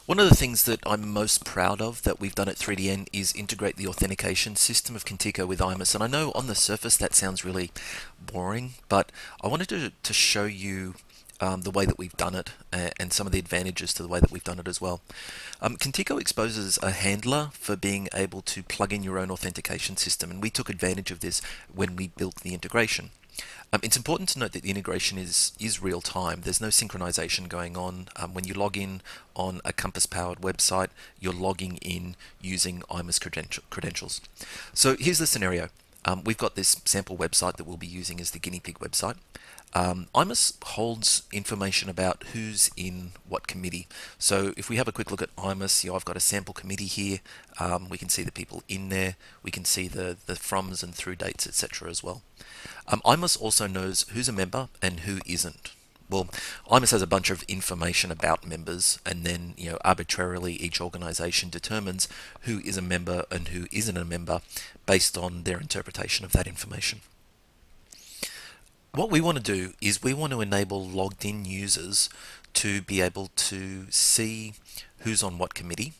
One of the things that I'm most proud of that we've done at 3DN is integrate the authentication system of Contigo with IMAS. And I know on the surface that sounds really boring, but I wanted to show you the way that we've done it and some of the advantages to the way that we've done it as well. Contigo exposes a handler for being able to plug in your own authentication system, and we took advantage of this when we built the integration. It's important to note that the integration is real time. There's no synchronization going on. When you log in on a Compass powered website, you're logging in using IMAS credentials. So here's the scenario. We've got this sample website that we'll be using as the guinea pig website. IMAS holds information about who's in what committee. So if we have a quick look at IMAS, I've got a sample committee here. We can see the people in there. We can see the froms and through dates, etc. as well. IMAS also knows who's a member and who isn't. Well, IMAS has a bunch of information about members, and then arbitrarily each organization determines who is a member and who isn't a member based on their interpretation of that information. What we want to do is we want to enable logged in users to be able to see who's on what committee,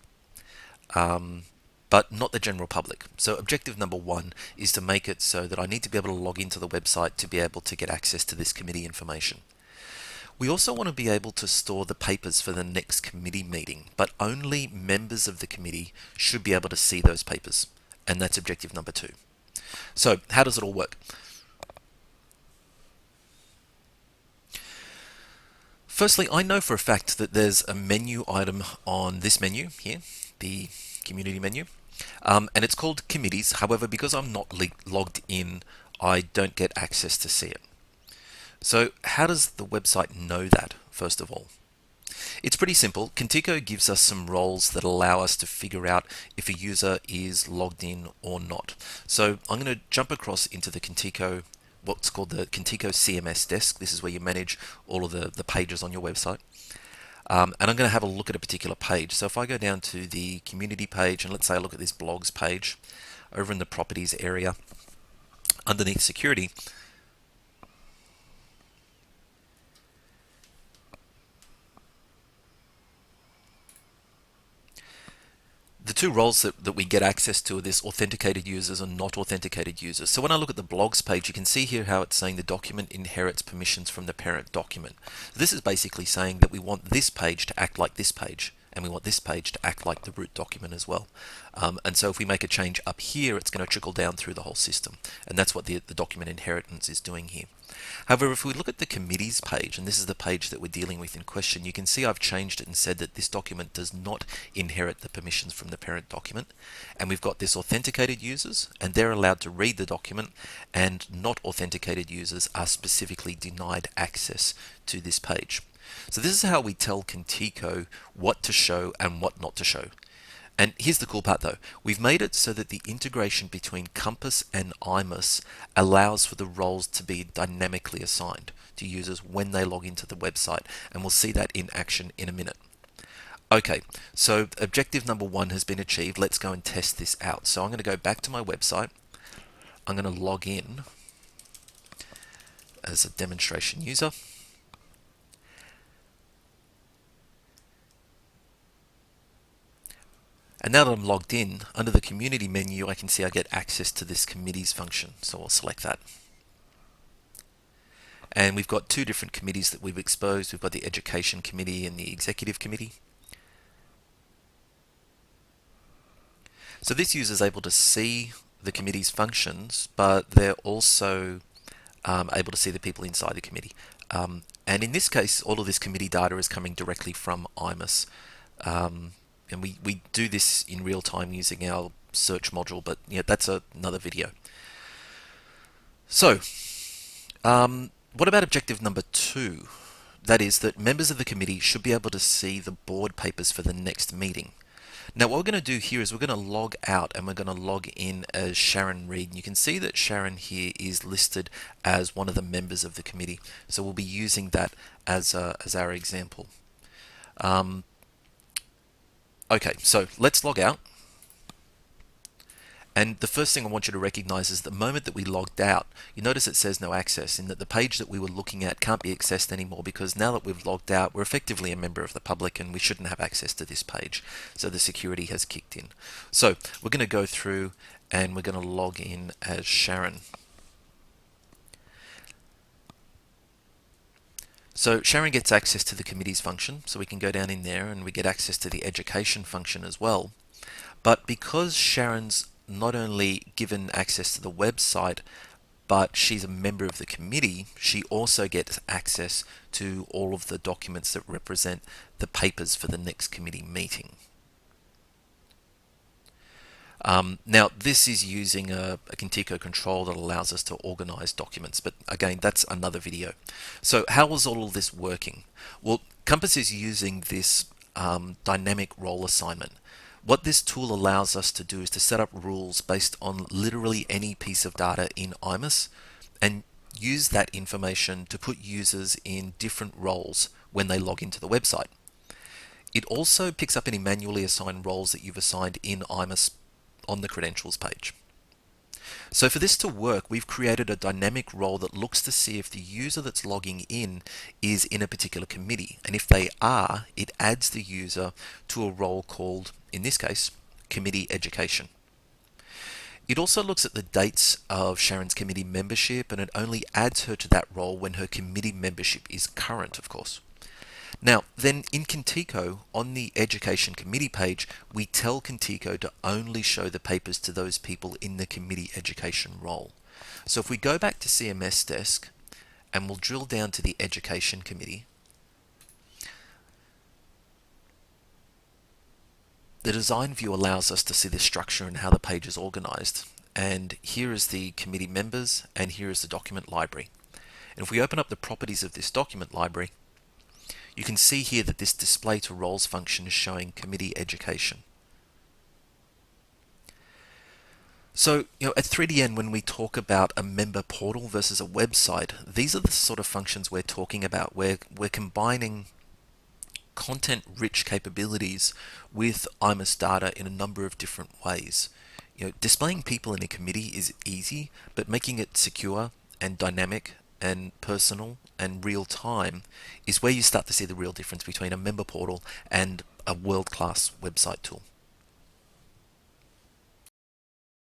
but not the general public. So objective number one is to make it so that I need to be able to log into the website to be able to get access to this committee information. We also want to be able to store the papers for the next committee meeting, but only members of the committee should be able to see those papers. And that's objective number two. So how does it all work? Firstly, I know for a fact that there's a menu item on this menu here, the community menu, and it's called committees. However, because I'm not logged in, I don't get access to see it. So how does the website know that, first of all? It's pretty simple. Contigo gives us some roles that allow us to figure out if a user is logged in or not. So I'm going to jump across into the Contigo, what's called the Contigo CMS desk. This is where you manage all of the pages on your website. And I'm going to have a look at a particular page. So if I go down to the community page, and let's say I look at this blogs page, over in the properties area, underneath security, the two roles that we get access to are this authenticated users and not authenticated users. So when I look at the blogs page, you can see here how it's saying the document inherits permissions from the parent document. This is basically saying that we want this page to act like this page, and we want this page to act like the root document as well. And so if we make a change up here, it's going to trickle down through the whole system. And that's what the document inheritance is doing here. However, if we look at the committees page, and this is the page that we're dealing with in question, you can see I've changed it and said that this document does not inherit the permissions from the parent document. And we've got this authenticated users, and they're allowed to read the document, and not authenticated users are specifically denied access to this page. So this is how we tell Contigo what to show and what not to show. And here's the cool part though. We've made it so that the integration between Compass and IMAS allows for the roles to be dynamically assigned to users when they log into the website. And we'll see that in action in a minute. Okay, so objective number one has been achieved. Let's go and test this out. So I'm going to go back to my website. I'm going to log in as a demonstration user. And now that I'm logged in, under the community menu, I can see I get access to this committees function. So I'll select that. And we've got two different committees that we've exposed. We've got the education committee and the executive committee. So this user is able to see the committee's functions, but they're also able to see the people inside the committee. And in this case, all of this committee data is coming directly from IMAS. And we do this in real time using our search module, but that's another video. So, what about objective number two? That is that members of the committee should be able to see the board papers for the next meeting. Now what we're going to do here is we're going to log out and we're going to log in as Sharon Reed. And you can see that Sharon here is listed as one of the members of the committee. So we'll be using that as our example. Okay, so let's log out. And the first thing I want you to recognize is the moment that we logged out, you notice it says no access, in that the page that we were looking at can't be accessed anymore, because now that we've logged out, we're effectively a member of the public and we shouldn't have access to this page. So the security has kicked in. So we're going to go through and we're going to log in as Sharon. So Sharon gets access to the committees function, so we can go down in there and we get access to the education function as well. But because Sharon's not only given access to the website, but she's a member of the committee, she also gets access to all of the documents that represent the papers for the next committee meeting. Now, this is using a Contigo control that allows us to organize documents, but again, that's another video. So how was all of this working? Well, Compass is using this dynamic role assignment. What this tool allows us to do is to set up rules based on literally any piece of data in IMIS and use that information to put users in different roles when they log into the website. It also picks up any manually assigned roles that you've assigned in IMIS on the credentials page. So for this to work, we've created a dynamic role that looks to see if the user that's logging in is in a particular committee. And if they are, it adds the user to a role called, in this case, Committee Education. It also looks at the dates of Sharon's committee membership, and it only adds her to that role when her committee membership is current, of course. Now, then in Contigo, on the Education Committee page, we tell Contigo to only show the papers to those people in the Committee Education role. So if we go back to CMS Desk, and we'll drill down to the Education Committee, the design view allows us to see the structure and how the page is organized. And here is the committee members, and here is the document library. And if we open up the properties of this document library, you can see here that this display to roles function is showing committee education. So, at 3DN, when we talk about a member portal versus a website, these are the sort of functions we're talking about, where we're combining content-rich capabilities with IMIS data in a number of different ways. Displaying people in a committee is easy, but making it secure and dynamic and personal and real time is where you start to see the real difference between a member portal and a world-class website tool.